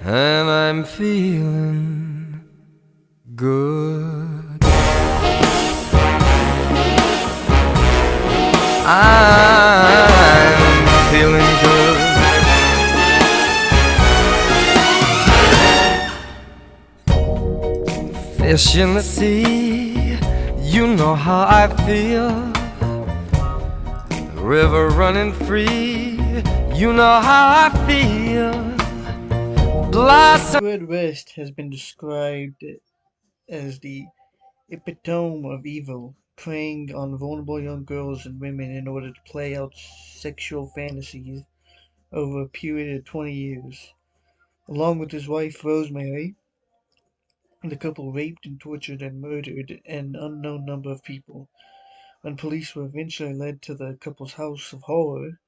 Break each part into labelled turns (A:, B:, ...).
A: and I'm feeling good. I'm feeling good. Fish in the sea, you know how I feel. River running free, you know how I feel. Blossom.
B: Fred West has been described as the epitome of evil, preying on vulnerable young girls and women in order to play out sexual fantasies over a period of 20 years. Along with his wife Rosemary, the couple raped and tortured and murdered an unknown number of people. When police were eventually led to the couple's house of horror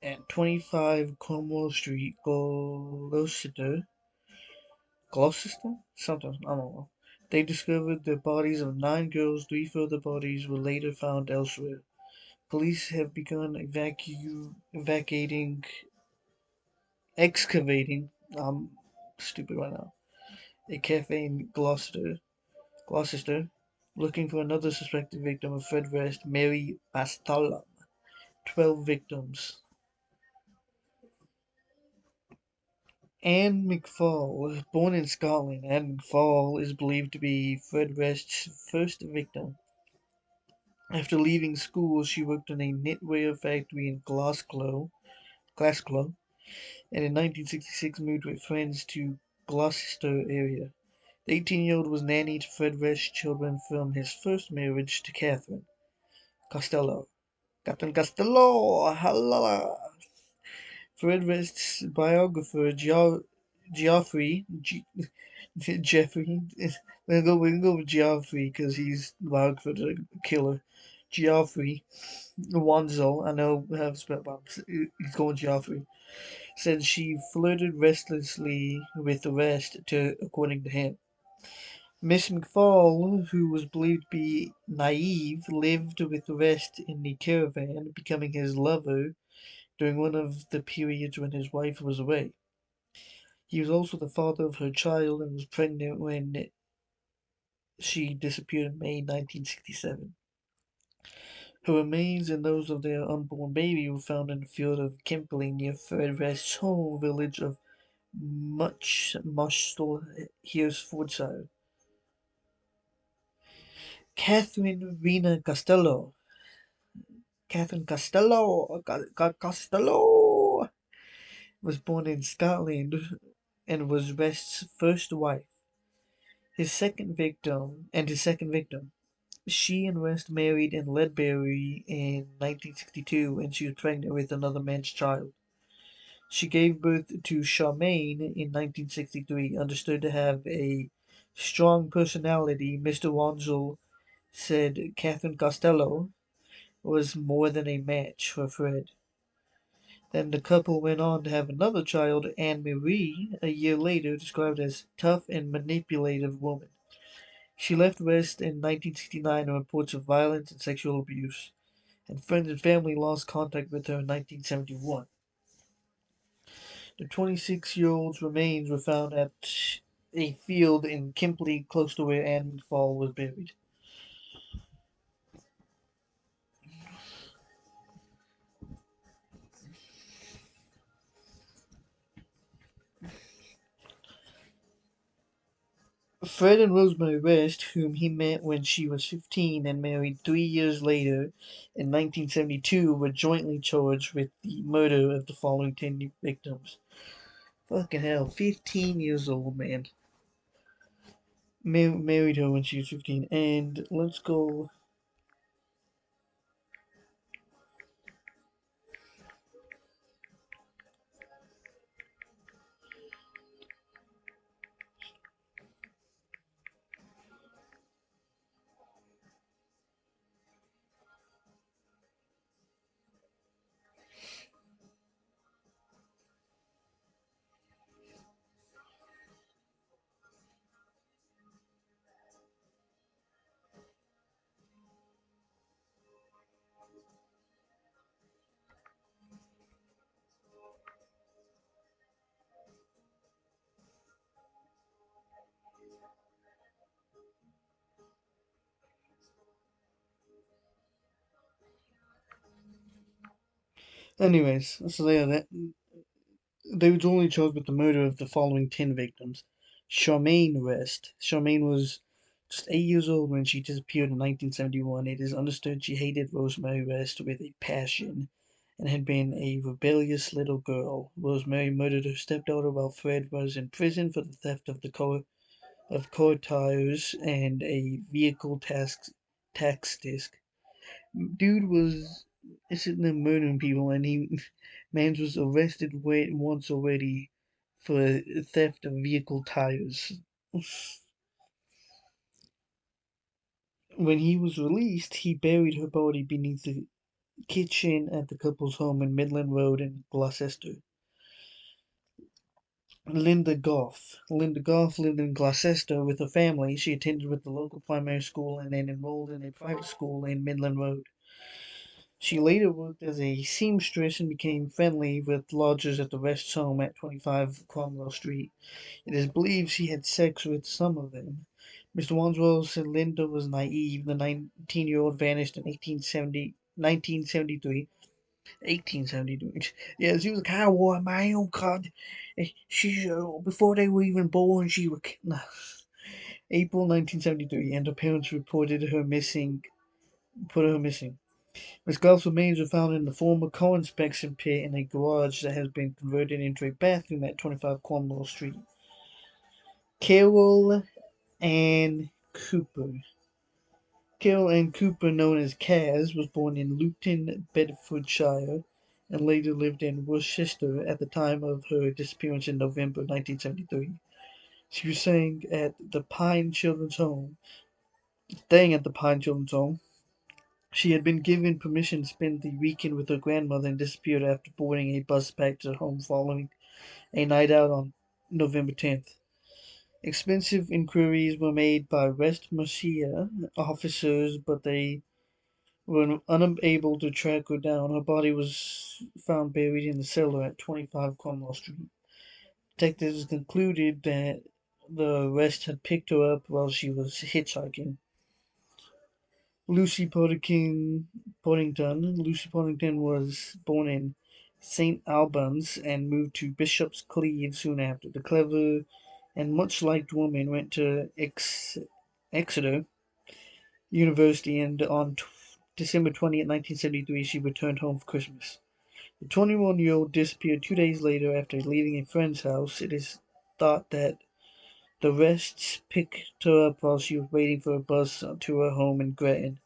B: at 25 Cromwell Street, Gloucester? Something, I don't know. They discovered the bodies of 9 girls. 3 further bodies were later found elsewhere. Police have begun excavating, I'm stupid right now, a cafe in Gloucester, looking for another suspected victim of Fred West, Mary Bastalla. 12 victims. Anne McFall, born in Scotland, Anne McFall is believed to be Fred West's first victim. After leaving school, she worked in a knitwear factory in Glasgow, and in 1966 moved with friends to Gloucester area. The 18-year-old was nanny to Fred West's children from his first marriage to Catherine Costello. Captain Costello! Halala! Fred West's biographer, Geoffrey, Jeffrey, we're gonna go with Geoffrey because he's the biographer of the killer. Geoffrey Wanzel, I know how to spell, but he's going Geoffrey, said she flirted restlessly with the rest, according to him. Miss McFall, who was believed to be naive, lived with the rest in the caravan, becoming his lover during one of the periods when his wife was away. He was also the father of her child and was pregnant when she disappeared in May 1967. Her remains and those of their unborn baby were found in the field of Kimberley near Fred West's home village of Mushstle, Herefordshire. Catherine Rena Costello was born in Scotland and was West's first wife. His second victim. She and West married in Ledbury in 1962 and she was pregnant with another man's child. She gave birth to Charmaine in 1963, understood to have a strong personality. Mr. Wanzel said Catherine Costello was more than a match for Fred. Then the couple went on to have another child, Anne Marie, a year later, described as tough and manipulative woman. She left West in 1969 on reports of violence and sexual abuse, and friends and family lost contact with her in 1971. The 26-year-old's remains were found at a field in Kimberley, close to where Anne McFall was buried. Fred and Rosemary West, whom he met when she was 15 and married 3 years later in 1972, were jointly charged with the murder of the following 10 victims. Fucking hell, 15 years old, man. Married her when she was 15. And let's go. Anyways, so yeah, they were only charged with the murder of the following 10 victims. Charmaine West. Charmaine was just 8 years old when she disappeared in 1971. It is understood she hated Rosemary West with a passion and had been a rebellious little girl. Rosemary murdered her stepdaughter while Fred was in prison for the theft of car tires and a vehicle tax disc. Dude was sitting there murdering people, and he man was arrested once already for theft of vehicle tires. When he was released, he buried her body beneath the kitchen at the couple's home in Midland Road in Gloucester. Linda Goff. Linda Goff lived in Gloucester with her family. She attended with the local primary school and then enrolled in a private school in Midland Road. She later worked as a seamstress and became friendly with lodgers at the West home at 25 Cromwell Street. It is believed she had sex with some of them. Mr. Wanswell said Linda was naive. The 19-year-old vanished in 1973. 1873. Yeah, she was a cowboy, my own God. She, before they were even born, she was. Nah. April 1973, and her parents put her missing. Miss Goff's remains were found in the former car inspection pit in a garage that has been converted into a bathroom at 25 Cromwell Street. Carol Ann Cooper. Carol Ann Cooper, known as Kaz, was born in Luton, Bedfordshire, and later lived in Worcester at the time of her disappearance in November 1973. She was staying at the Pine Children's Home. She had been given permission to spend the weekend with her grandmother and disappeared after boarding a bus back to her home following a night out on November 10th. Expensive inquiries were made by West Mercia officers, but they were unable to track her down. Her body was found buried in the cellar at 25 Cromwell Street. Detectives concluded that the West had picked her up while she was hitchhiking. Lucy Poddington. Lucy Poddington was born in St. Albans and moved to Bishop's Cleeve soon after. The clever and much liked woman went to Exeter University, and on December 20th, 1973, she returned home for Christmas. The 21-year-old disappeared 2 days later after leaving a friend's house. It is thought that the Rests picked her up while she was waiting for a bus to her home in Gretton,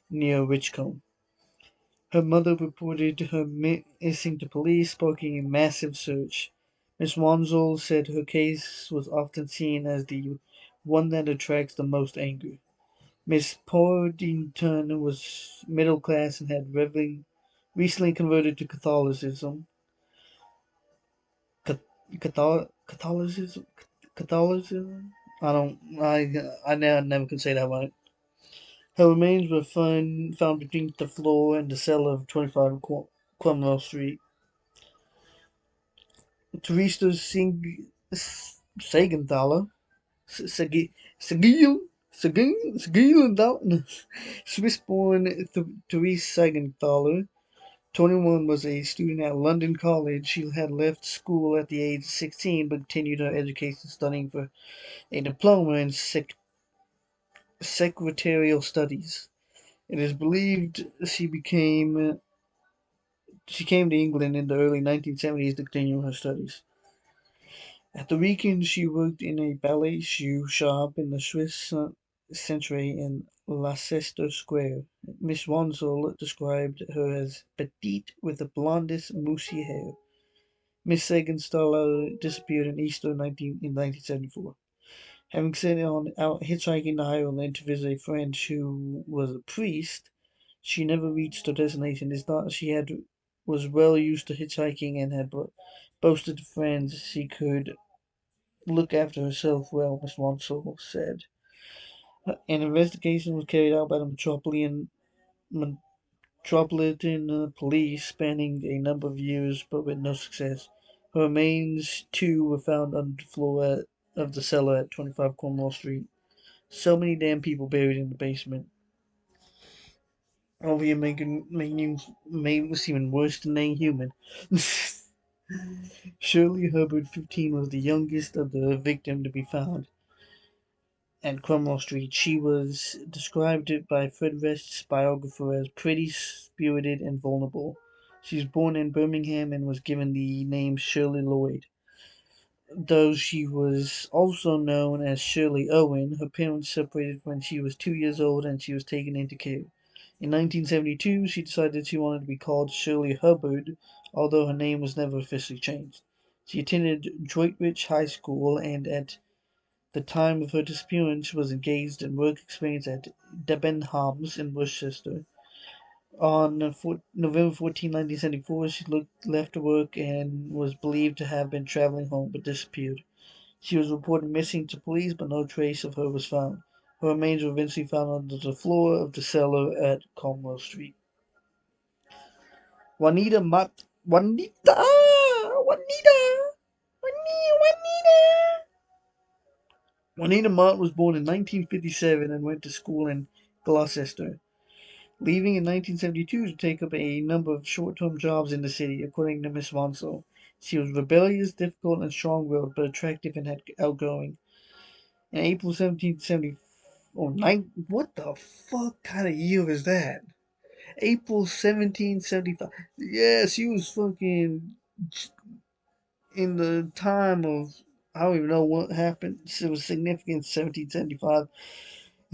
B: near Richcombe. Her mother reported her missing to police, sparking a massive search. Miss Wanzel said her case was often seen as the one that attracts the most anger. Miss Poddington was middle class and had recently converted to Catholicism. Catholicism? Catholicism? I never could say that right. Her remains were found beneath the floor in the cellar of 25 Cromwell Street. Teresa Sagenthaler, Sagenthaler, Swiss-born Therese Sagenthaler, 21, was a student at London College. She had left school at the age of 16 but continued her education studying for a diploma in secretarial studies. It is believed she came to England in the early 1970s to continue her studies. At the weekend, she worked in a ballet shoe shop in the Swiss Century in Leicester Square. Miss Wansel described her as petite with the blondest, mousy hair. Miss Segenstaller disappeared in 1974. Having set out hitchhiking to Ireland to visit a friend who was a priest, she never reached her destination. It's thought was well used to hitchhiking and had boasted to friends she could look after herself well, Miss Wansel said. An investigation was carried out by the Metropolitan Police spanning a number of years, but with no success. Her remains, too, were found on the floor of the cellar at 25 Cornwall Street. So many damn people buried in the basement. Over here making this even worse than being human. Shirley Hubbard, 15, was the youngest of the victim to be found at Cromwell Street. She was described by Fred West's biographer as pretty, spirited, and vulnerable. She was born in Birmingham and was given the name Shirley Lloyd. Though she was also known as Shirley Owen, her parents separated when she was 2 years old and she was taken into care. In 1972, she decided she wanted to be called Shirley Hubbard, although her name was never officially changed. She attended Droitwich High School and at the time of her disappearance was engaged in work experience at Debenhams in Worcester. On November 14, 1974, she left work and was believed to have been traveling home but disappeared. She was reported missing to police, but no trace of her was found. Her remains were eventually found under the floor of the cellar at Cromwell Street. Juanita Mott. Juanita! Juanita! Juanita! Juanita Mott was born in 1957 and went to school in Gloucester, leaving in 1972 to take up a number of short-term jobs in the city, according to Miss Wansel. She was rebellious, difficult, and strong-willed, but attractive and outgoing. In April 1770, what the fuck kind of year is that? April 1775. Yeah, she was fucking in the time of, I don't even know what happened. It was significant in 1775.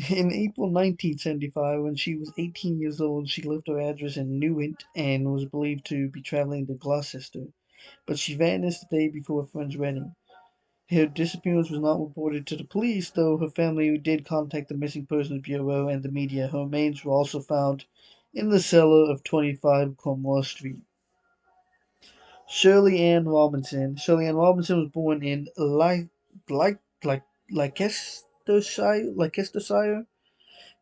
B: In April 1975, when she was 18 years old, she left her address in Newent and was believed to be traveling to Gloucester, but she vanished the day before a friend's wedding. Her disappearance was not reported to the police, though her family did contact the Missing Persons Bureau and the media. Her remains were also found in the cellar of 25 Cromwell Street. Shirley Ann Robinson. Shirley Ann Robinson was born in Leicestershire,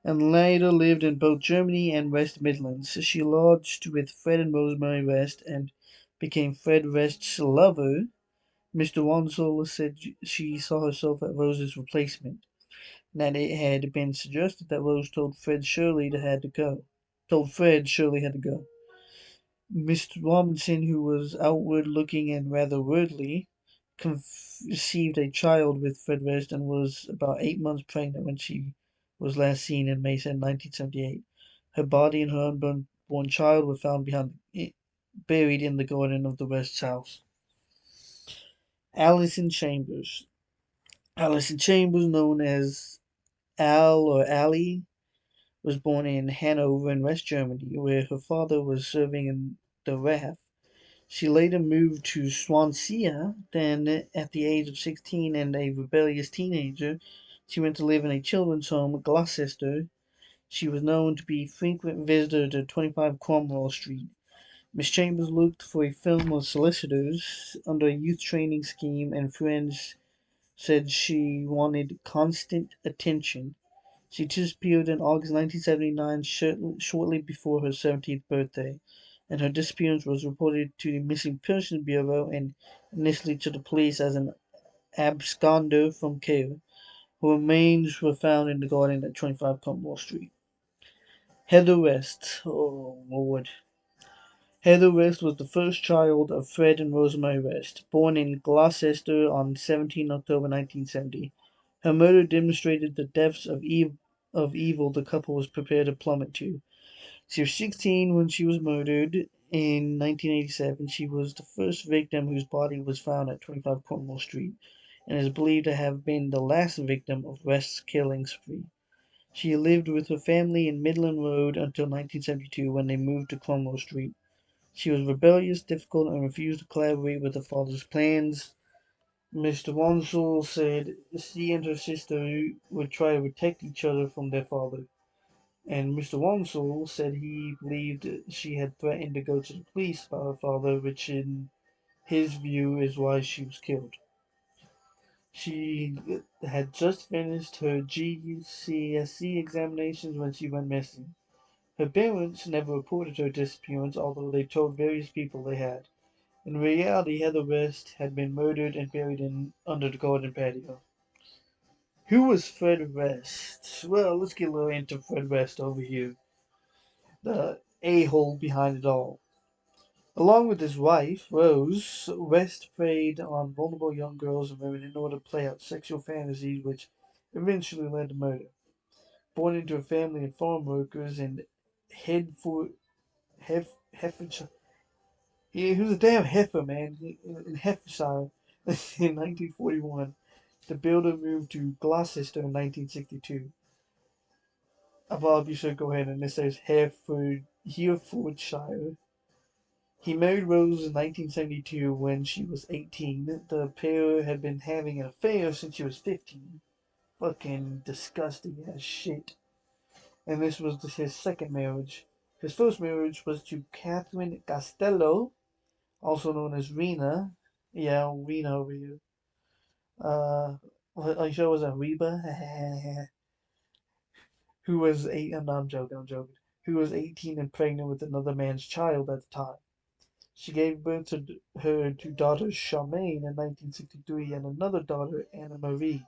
B: and later lived in both Germany and West Midlands. She lodged with Fred and Rosemary West and became Fred West's lover. Mr. Wansel said she saw herself as Rose's replacement, and that it had been suggested that Rose told Fred Shirley had to go. Mr. Robinson, who was outward looking and rather worldly, conceived a child with Fred West and was about 8 months pregnant when she was last seen in May 1978. Her body and her unborn child were found buried in the garden of the West's house. Allison Chambers. Allison Chambers, known as Al or Allie, was born in Hanover in West Germany, where her father was serving in the RAF. She later moved to Swansea. Then, at the age of 16 and a rebellious teenager, she went to live in a children's home at Gloucester. She was known to be a frequent visitor to 25 Cromwell Street. Miss Chambers looked for a firm of solicitors under a youth training scheme, and friends said she wanted constant attention. She disappeared in August 1979, shortly before her 17th birthday, and her disappearance was reported to the Missing Persons Bureau and initially to the police as an absconder from care. Her remains were found in the garden at 25 Cromwell Street. Heather West. Oh, Lord. Heather West was the first child of Fred and Rosemary West, born in Gloucester on 17 October 1970. Her murder demonstrated the depths of evil the couple was prepared to plummet to. She was 16 when she was murdered. In 1987, she was the first victim whose body was found at 25 Cromwell Street, and is believed to have been the last victim of West's killing spree. She lived with her family in Midland Road until 1972 when they moved to Cromwell Street. She was rebellious, difficult, and refused to collaborate with her father's plans. Mr. Wansel said she and her sister would try to protect each other from their father. And Mr. Wansel said he believed she had threatened to go to the police about her father, which in his view is why she was killed. She had just finished her GCSE examinations when she went missing. Her parents never reported her disappearance, although they told various people they had. In reality, Heather West had been murdered and buried under the garden patio. Who was Fred West? Well, let's get a little into Fred West over here. the a-hole behind it all. Along with his wife, Rose, West preyed on vulnerable young girls and women in order to play out sexual fantasies, which eventually led to murder. Born into a family of farm workers in Headford, Herefordshire, he was a damn heifer, man, in Herefordshire in 1941. The builder moved to Gloucester in 1962. Above, you should go ahead and it says Herefordshire. He married Rose in 1972 when she was 18. The pair had been having an affair since she was 15. Fucking disgusting as shit. And this was his second marriage. His first marriage was to Catherine Costello, also known as Rena. Yeah, Rena over here. Are you sure it was a Reba? Who was eight? No, I'm joking. I'm joking. Who was 18 and pregnant with another man's child at the time. She gave birth to her two daughters, Charmaine in 1963, and another daughter, Anne Marie,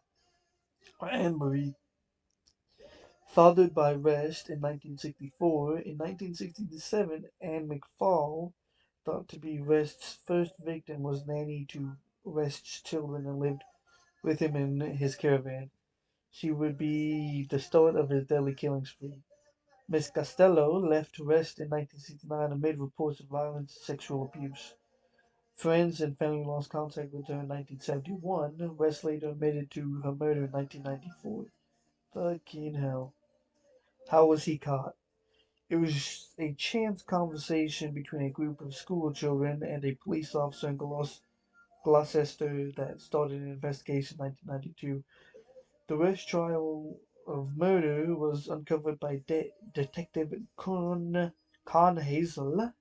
B: fathered by Rest in 1964. In 1967, Anne McFall, thought to be Rest's first victim, was nanny to Rest's children and lived with him in his caravan. She would be the start of his deadly killing spree. Miss Costello left Rest in 1969 amid reports of violence and sexual abuse. Friends and family lost contact with her in 1971. West later admitted to her murder in 1994. Fucking hell. How was he caught? It was a chance conversation between a group of school children and a police officer in Gloucester that started an investigation in 1992. The West trial of murder was uncovered by Detective Con Hazel.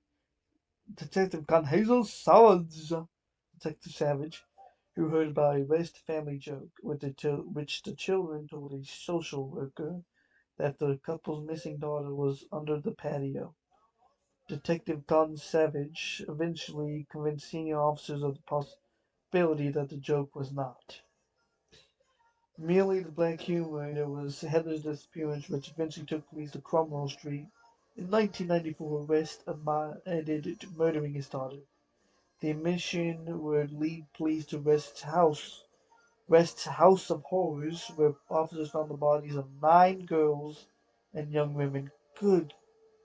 B: Detective Con Hazel Savage. Detective Savage, who heard about a West family joke which the children told a social worker that the couple's missing daughter was under the patio. Detective Don Savage eventually convinced senior officers of the possibility that the joke was not merely the black humor. There was Heather's disappearance, which eventually took police to Cromwell Street. In 1994, West admitted to murdering his daughter. The admission would lead police to West's House of Horrors, where officers found the bodies of 9 girls and young women. Good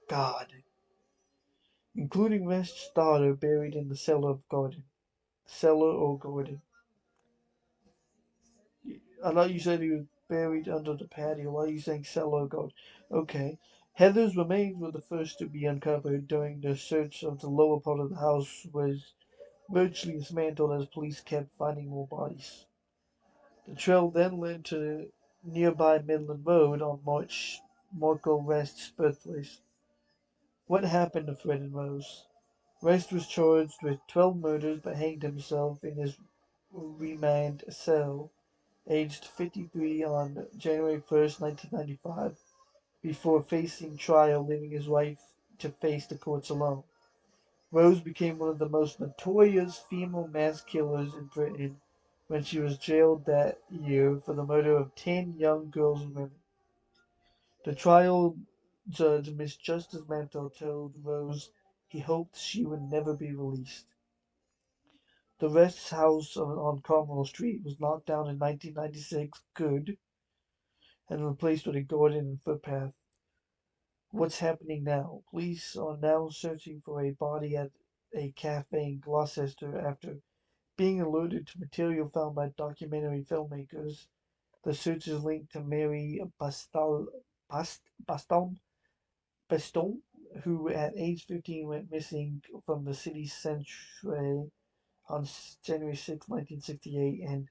B: God. Including West's daughter buried in the cellar or garden. I thought you said he was buried under the patio. Why are you saying cellar or garden? Okay. Heather's remains were the first to be uncovered during the search of the lower part of the house was virtually dismantled as police kept finding more bodies. The trail then led to nearby Midland Road on Marco West's birthplace. What happened to Fred and Rose? West was charged with 12 murders but hanged himself in his remand cell, aged 53, on January 1st, 1995, before facing trial, leaving his wife to face the courts alone. Rose became one of the most notorious female mass killers in Britain when she was jailed that year for the murder of 10 young girls and women. The trial judge, Miss Justice Mantel, told Rose he hoped she would never be released. The West's house on Cromwell Street was knocked down in 1996, good, and replaced with a garden and footpath. What's happening now? Police are now searching for a body at a cafe in Gloucester after being alerted to material found by documentary filmmakers. The search is linked to Mary Baston, Baston, who at age 15 went missing from the city centre on January 6, 1968, and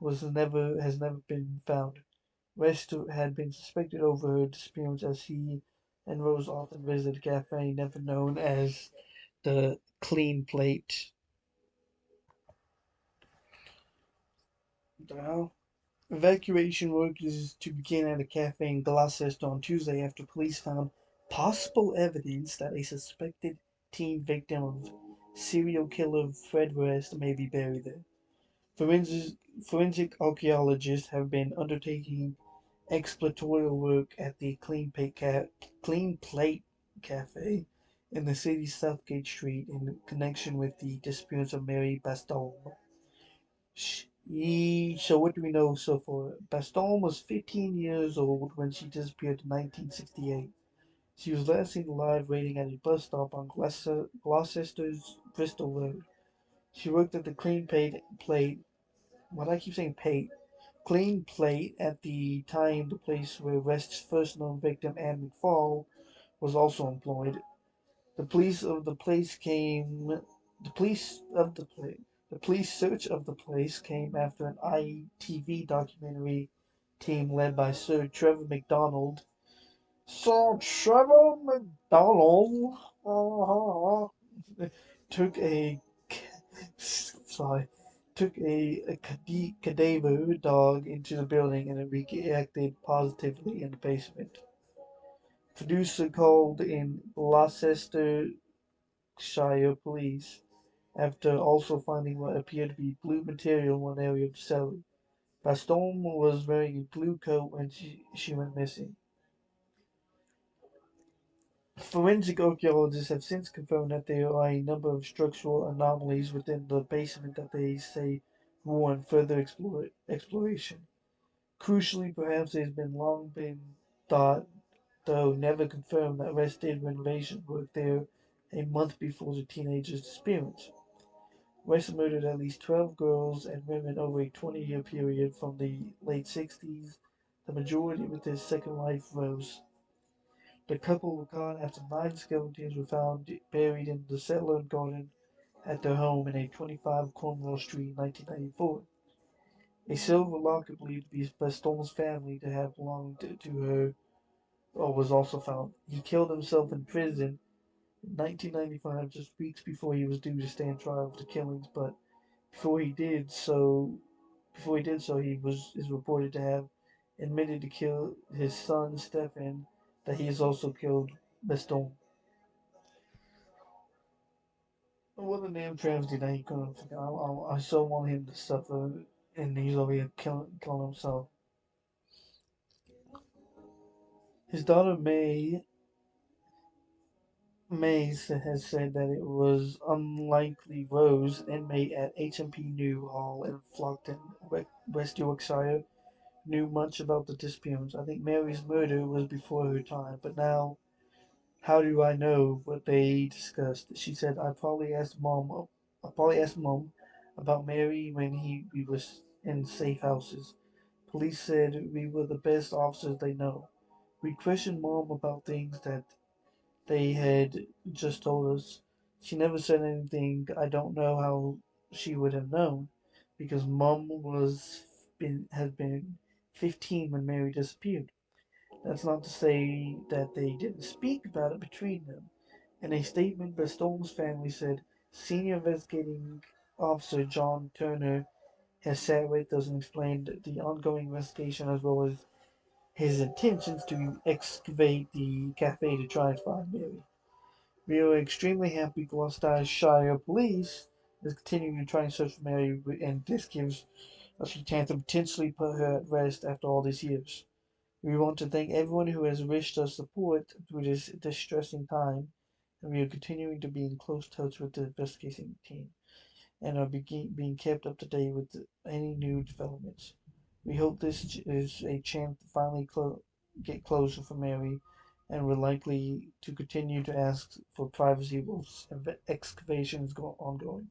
B: has never been found. West had been suspected over her disappearance as he and Rose often visited a cafe never known as the Clean Plate. What the hell? Evacuation work is to begin at a cafe in Gloucester on Tuesday after police found possible evidence that a suspected teen victim of serial killer Fred West may be buried there. Forensic archaeologists have been undertaking exploratory work at the Clean Plate cafe in the city's Southgate Street in connection with the disappearance of Mary Baston. So what do we know so far? Baston was 15 years old when she disappeared in 1968. She was last seen alive waiting at a bus stop on Gloucester's Bristol Road. She worked at the plate. What do I keep saying plate? Clean plate at the time the place where West's first known victim, Anne McFall, was also employed. The police of the place came. The police of the place. The police search of the place came after an ITV documentary team led by Sir Trevor MacDonald. Sir Trevor MacDonald took a sorry took a cadaver dog into the building and it reacted positively in the basement. Producer called in Gloucestershire police after also finding what appeared to be blue material in one area of the cellar. Baston was wearing a blue coat when she went missing. Forensic archaeologists have since confirmed that there are a number of structural anomalies within the basement that they say warrant further exploration. Crucially, perhaps it has been long thought, though never confirmed, that West did renovation work there a month before the teenager's disappearance. West murdered at least 12 girls and women over a 20-year period from the late 60s, the majority with his second wife, Rose. The couple were caught after 9 skeletons were found buried in the cellar garden at their home in a 25 Cornwall Street, 1994. A silver locket believed to be Baston's family to have belonged to her was also found. He killed himself in prison in 1995, just weeks before he was due to stand trial for the killings. But before he did so, he was is reported to have admitted to kill his son Stefan. That he has also killed Baston. What a damn travesty that he couldn't forget. I so want him to suffer, and he's over here killing himself. His daughter has said that it was unlikely Rose, an inmate at HMP New Hall in Flockton, West Yorkshire, knew much about the disappearance. I think Mary's murder was before her time, but now, how do I know what they discussed? She said, I probably asked Mom about Mary when we was in safe houses. Police said we were the best officers they know. We questioned Mom about things that they had just told us. She never said anything. I don't know how she would have known, because had been 15 when Mary disappeared. That's not to say that they didn't speak about it between them. In a statement, Baston's family said Senior Investigating Officer John Turner has sat with us and explained the ongoing investigation as well as his intentions to excavate the cafe to try and find Mary. We are extremely happy Gloucestershire Police is continuing to try and search for Mary, and this gives us a chance to potentially put her at rest after all these years. We want to thank everyone who has wished us support through this distressing time, and we are continuing to be in close touch with the investigation team and are being kept up to date with any new developments. We hope this is a chance to finally get closure for Mary, and we're likely to continue to ask for privacy whilst excavations go ongoing.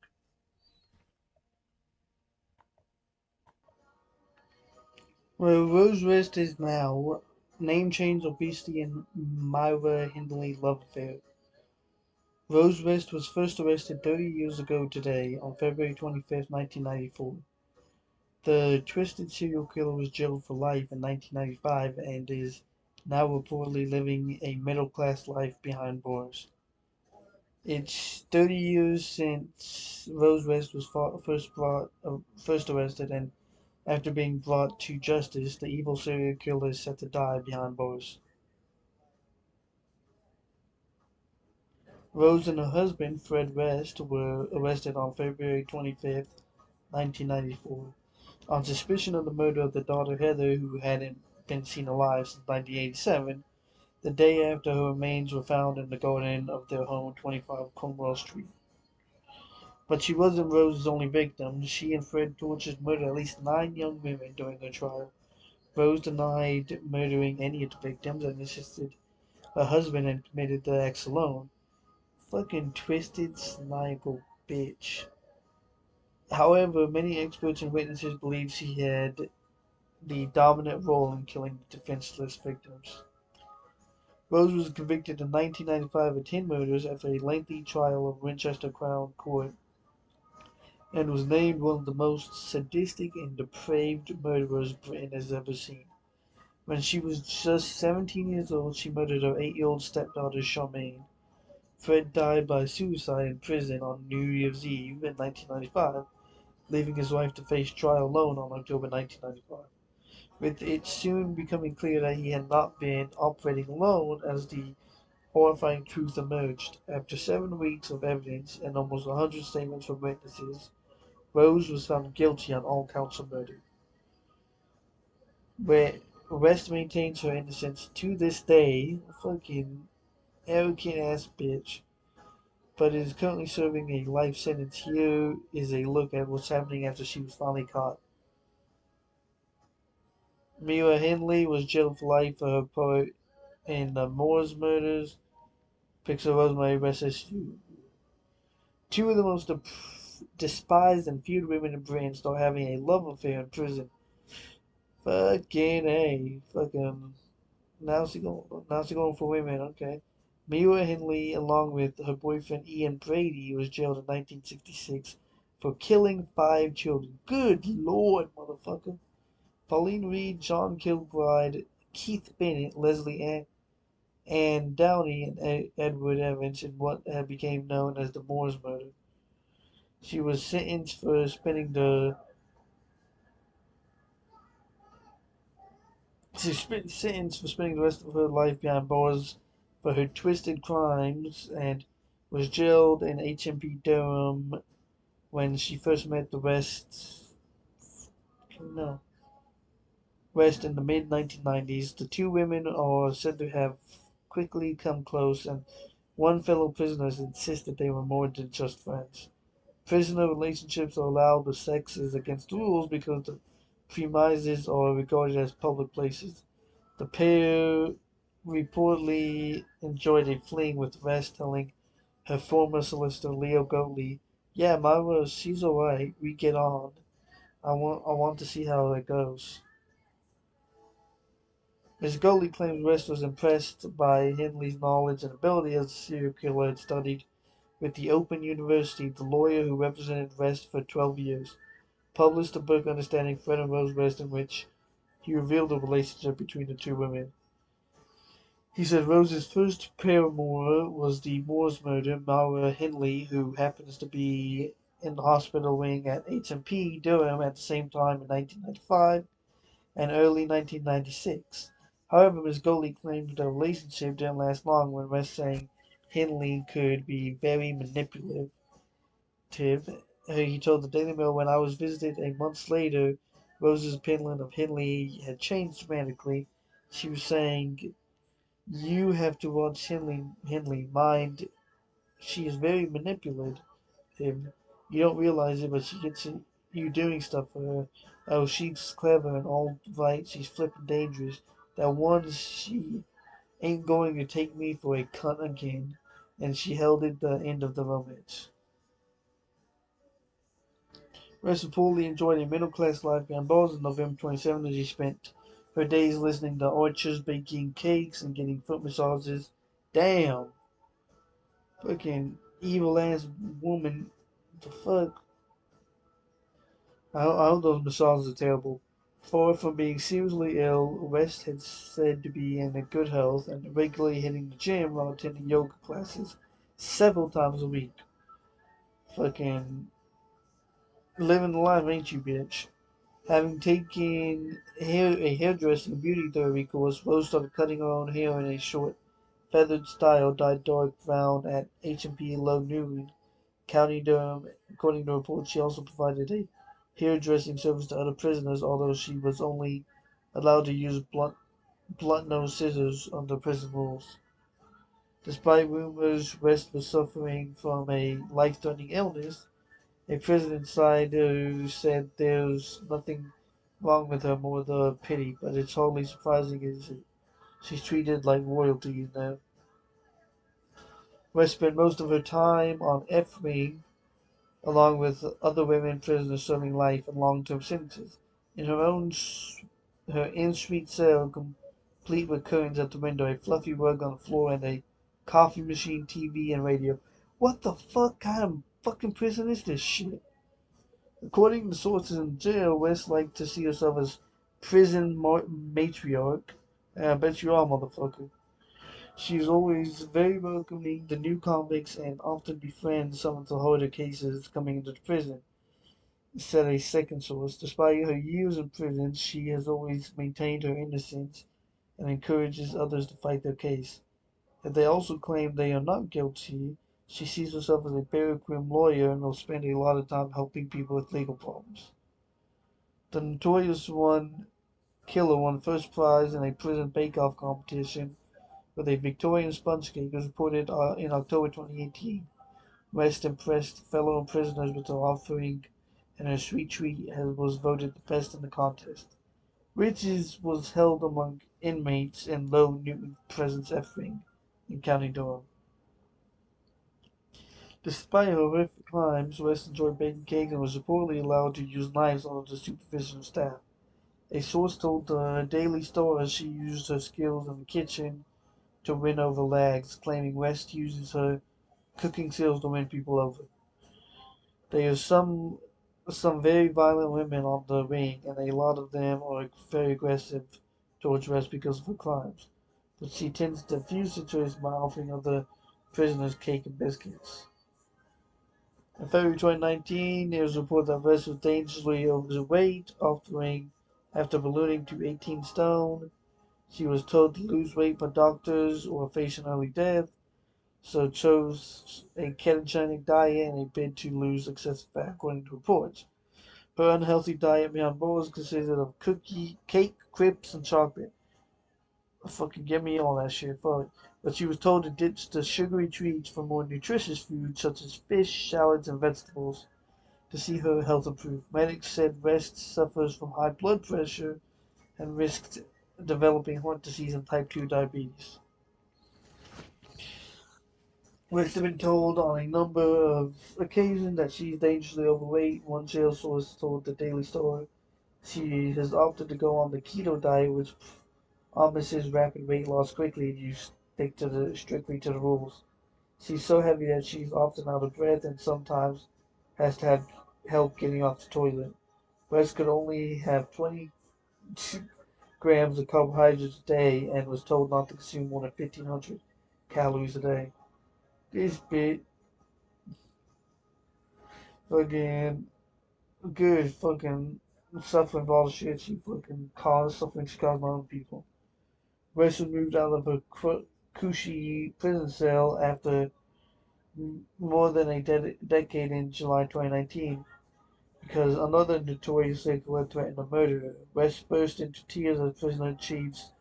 B: Well, Rose West is now name change, obesity, and Myra Hindley love affair. Rose West was first arrested 30 years ago today, on February 25th, 1994. The twisted serial killer was jailed for life in 1995 and is now reportedly living a middle class life behind bars. It's 30 years since Rose West was first arrested, and after being brought to justice, the evil serial killer is set to die behind bars. Rose and her husband, Fred West, were arrested on February 25th, 1994, on suspicion of the murder of their daughter Heather, who hadn't been seen alive since 1987. the day after her remains were found in the garden of their home, 25 Cromwell Street. But she wasn't Rose's only victim. She and Fred tortured and murdered at least 9 young women during her trial. Rose denied murdering any of the victims and insisted her husband had committed the acts alone. Fucking twisted, snaggle bitch. However, many experts and witnesses believe she had the dominant role in killing the defenseless victims. Rose was convicted in 1995 of 10 murders after a lengthy trial of Winchester Crown Court and was named one of the most sadistic and depraved murderers Britain has ever seen. When she was just 17 years old, she murdered her 8-year-old stepdaughter Charmaine. Fred died by suicide in prison on New Year's Eve in 1995, leaving his wife to face trial alone on October 1995. With it soon becoming clear that he had not been operating alone as the horrifying truth emerged. After 7 weeks of evidence and almost 100 statements from witnesses, Rose was found guilty on all counts of murder. Where West maintains her innocence to this day, fucking arrogant ass bitch, but is currently serving a life sentence. Here is a look at what's happening after she was finally caught. Mira Hindley was jailed for life for her part in the Moores murders. Picture Rosemary Rescue. Two of the most despised and feared women in Britain start having a love affair in prison. Fucking A. Fucking. Now she going for women, okay. Mira Hindley, along with her boyfriend Ian Brady, was jailed in 1966 for killing 5 children. Good lord, motherfucker. Pauline Reed, John Kilbride, Keith Bennett, Ann Downey, and Edward Evans in what became known as the Moores murder. She was sentenced for spending the rest of her life behind bars for her twisted crimes and was jailed in HMP Durham when she first met the No. West in the mid 1990s. The two women are said to have quickly come close, and one fellow prisoner insisted they were more than just friends. Prisoner relationships are allowed, but sex is against the rules because the premises are regarded as public places. The pair reportedly enjoyed a fling with West telling her former solicitor Leo Goatley, "Yeah, Myra, she's alright. We get on. I want to see how it goes." Ms. Goatley claims West was impressed by Hindley's knowledge and ability as a serial killer had studied with the Open University. The lawyer who represented West for 12 years published a book, Understanding Fred and Rose West, in which he revealed the relationship between the two women. He said Rose's first paramour was the Moores murder, Myra Hindley, who happens to be in the hospital wing at HMP Durham at the same time in 1995 and early 1996. However, Ms. Goatley claimed the relationship didn't last long, when West saying Hindley could be very manipulative. He told the Daily Mail, "When I was visited a month later, Rose's opinion of Hindley had changed dramatically. She was saying, 'You have to watch Hindley. Mind, she is very manipulative. You don't realize it, but she gets you doing stuff for her. Oh, she's clever and all right. She's flippin' dangerous. That one, she ain't going to take me for a cunt again.' And she held it the end of the romance." Rest reportedly enjoyed a middle-class life behind bars on November 27th as she spent her days listening to archers, baking cakes, and getting foot massages. Damn. Fucking evil-ass woman. The fuck? I hope those massages are terrible. Far from being seriously ill, West had said to be in good health and regularly hitting the gym while attending yoga classes several times a week. Fucking living the life, ain't you, bitch? Having taken a hairdressing and beauty therapy course, Rose started cutting her own hair in a short, feathered style dyed dark brown at HMP Low Noon, County Durham. According to reports, she also provided a hairdressing service to other prisoners, although she was only allowed to use blunt blunt-nosed scissors under prison rules. Despite rumors West was suffering from a life-threatening illness, a prison insider said there's nothing wrong with her more than pity, but it's hardly surprising is it? She's treated like royalty, you know. West spent most of her time on F wing, along with other women prisoners serving life and long-term sentences. In her in-suite cell, complete with curtains at the window, a fluffy rug on the floor, and a coffee machine, TV, and radio. What the fuck kind of fucking prison is this shit? According to sources in jail, West liked to see herself as prison matriarch. I bet you are, motherfucker. She's always very welcoming to new convicts and often befriends some of the harder cases coming into the prison, said a second source. Despite her years in prison, she has always maintained her innocence and encourages others to fight their case. If they also claim they are not guilty, she sees herself as a barrackroom lawyer and will spend a lot of time helping people with legal problems. The notorious one killer won first prize in a prison bake-off competition with a Victorian sponge cake, was reported in October 2018. West impressed fellow prisoners with her offering, and her sweet treat was voted the best in the contest. Riches was held among inmates in Low Newton Prison's F Wing in County Durham. Despite her horrific crimes, West enjoyed baking cakes and was reportedly allowed to use knives under the supervision of staff. A source told the Daily Star she used her skills in the kitchen to win over lags, claiming West uses her cooking skills to win people over. There are some very violent women on the ring, and a lot of them are very aggressive towards West because of her crimes. But she tends to diffuse situation by offering other prisoners cake and biscuits. In February 2019, there was a report that West was dangerously overweight off the ring after ballooning to 18 stone. She was told to lose weight by doctors or face an early death, so chose a ketogenic diet in a bid to lose excessive fat, according to reports. Her unhealthy diet beyond bowls consisted of cake, crisps, and chocolate. Fucking give me all that shit, fuck. But she was told to ditch the sugary treats for more nutritious foods such as fish, salads, and vegetables to see her health improve. Medics said West suffers from high blood pressure and risked developing heart disease and type 2 diabetes. West has been told on a number of occasions that she's dangerously overweight. One jail source told the Daily Star she has opted to go on the keto diet, which promises rapid weight loss quickly if you stick to strictly to the rules. She's so heavy that she's often out of breath and sometimes has to have help getting off the toilet. West could only have 22 grams of carbohydrates a day and was told not to consume more than 1,500 calories a day. This bit fucking good fucking suffering for all the shit she fucking caused, suffering she caused my own people. West was moved out of her cushy prison cell after more than a decade in July 2019 because another notorious psycho threatened to murder her. West burst into tears as prisoner chiefs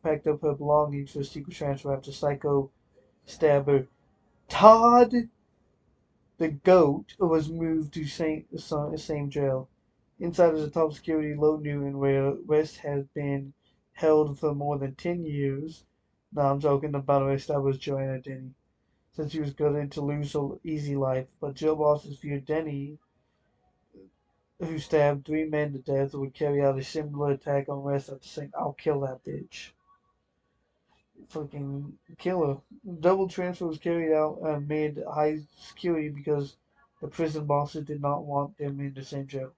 B: packed up her belongings for secret transfer after psycho stabber Todd the Goat was moved to same jail. Inside is a top security Low Newton where West has been held for more than 10 years. No, I'm joking. About West, that was Joanna Denny. Since she was gutted to lose her easy life. But jail bosses feared Denny, who stabbed 3 men to death, would carry out a similar attack on West after saying, I'll kill that bitch. Fucking killer. Double transfer was carried out amid high security because the prison bosses did not want them in the same jail.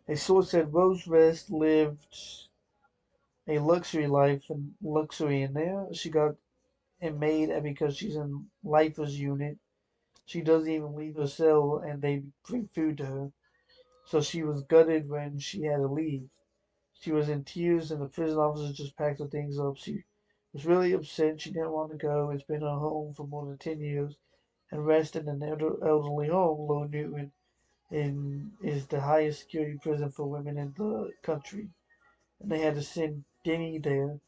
B: A source said Rose West lived a luxury life and luxury in there. She got it made because she's in Lifer's unit. She doesn't even leave her cell and they bring food to her. So she was gutted when she had to leave. She was in tears and the prison officers just packed her things up. She was really upset. She didn't want to go. It's been her home for more than 10 years. And rest in an elderly home, Low Newton is the highest security prison for women in the country. and they had to send Denny there.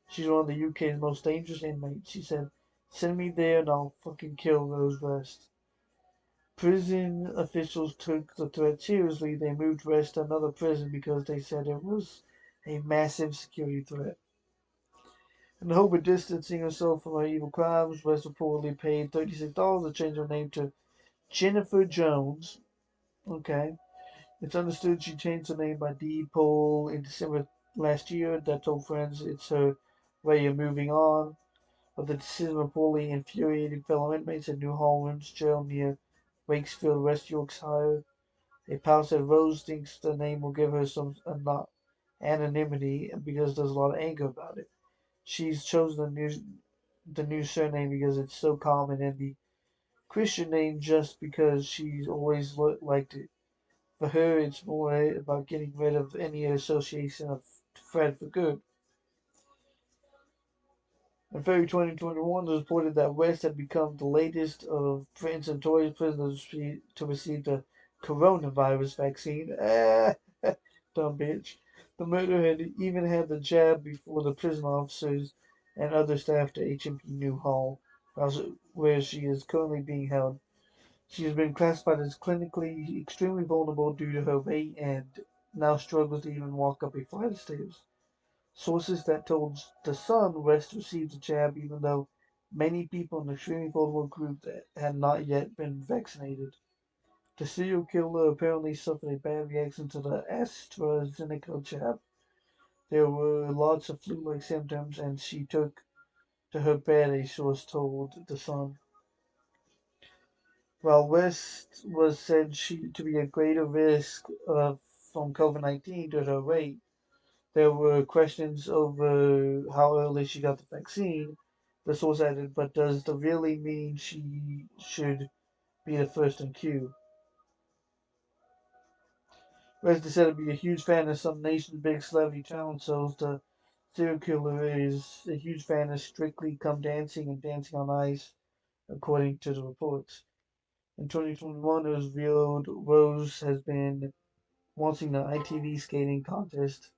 B: She's one of the UK's most dangerous inmates. She said, "Send me there and I'll fucking kill Rose West." Prison officials took the threat seriously. They moved West to another prison because they said it was a massive security threat. In the hope of distancing herself from her evil crimes, West reportedly paid $36 to change her name to Jennifer Jones. Okay. It's understood she changed her name by deed poll in December last year. That told friends it's her way of moving on. But the decision reportedly infuriated fellow inmates at New Holland's jail near Wakefield, West Yorkshire. A pal said Rose thinks the name will give her some anonymity because there's a lot of anger about it. She's chosen the new surname because it's so common and the Christian name just because she's always liked it. For her, it's more about getting rid of any association of Fred for good. In February 2021, it was reported that West had become the latest of Britain's notorious prisoners to receive the coronavirus vaccine. Dumb bitch. The murderer had even had the jab before the prison officers and other staff to HMP New Hall, where she is currently being held. She has been classified as clinically extremely vulnerable due to her weight and now struggles to even walk up a flight of stairs. Sources that told The Sun West received the jab even though many people in the extremely vulnerable group that had not yet been vaccinated. The serial killer apparently suffered a bad reaction to the AstraZeneca jab. There were lots of flu-like symptoms, and she took to her bed, a source told The Sun. While West was said to be at greater risk from COVID-19 due to her weight, there were questions over how early she got the vaccine. The source added, but does that really mean she should be the first in queue? West is said to be a huge fan of some nation's big celebrity talent shows. The serial killer is a huge fan of Strictly Come Dancing and Dancing on Ice, according to the reports. In 2021, it was revealed Rose has been watching the ITV skating contest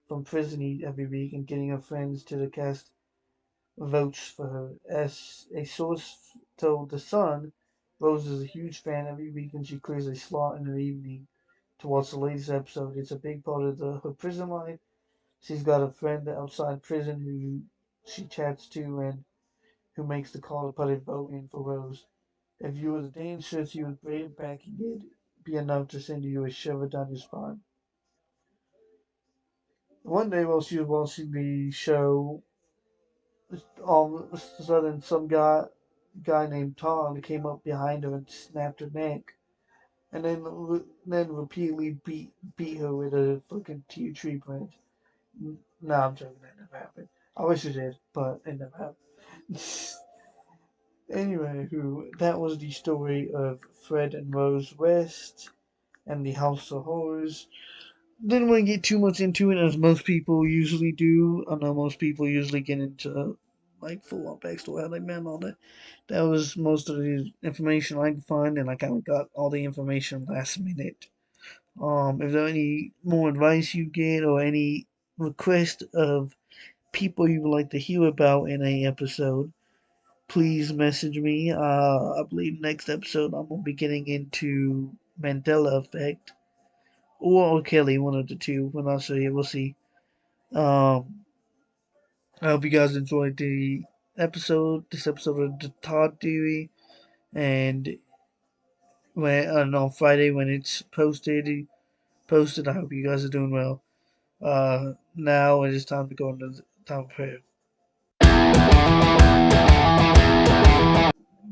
B: from prison every week and getting her friends to the cast votes for her. As a source told The Sun, Rose is a huge fan. Every weekend she clears a slot in her evening to watch the latest episode. It's a big part of her prison life. She's got a friend outside prison who she chats to and who makes the call to put a vote in for Rose. If you were the dancers you would bring back, it'd be enough to send you a shiver down your spine. One day while she was watching the show, all of a sudden some guy named Todd came up behind her and snapped her neck, and then repeatedly beat her with a fucking tree branch. No, I'm joking. That never happened. I wish it did, but it never happened. Anyway, that was the story of Fred and Rose West and the House of Horrors. Didn't want to get too much into it, as most people usually do. I know most people usually get into like full on backstory, how they met and all that. That was most of the information I could find, and I kind of got all the information last minute. If there any more advice you get or any request of people you would like to hear about in a episode, please message me. I believe next episode I'm gonna be getting into Mandela Effect or Kelly, one of the two. We're not sure yet. We'll see. Um, I hope you guys enjoyed this episode of the Todd Theory, and on Friday when it's posted. I hope you guys are doing well. Now it is time to go into the time of prayer.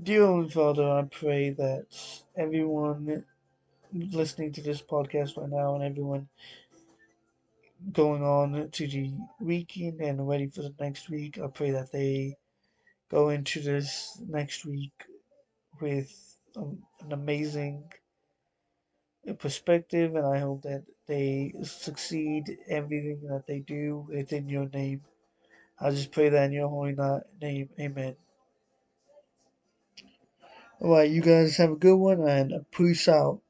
B: Dear Heavenly Father, I pray that everyone listening to this podcast right now and everyone going on to the weekend and ready for the next week, I pray that they go into this next week with an amazing perspective, and I hope that they succeed everything that they do within your name. I just pray that in your holy name, amen. Alright, you guys have a good one, and peace out.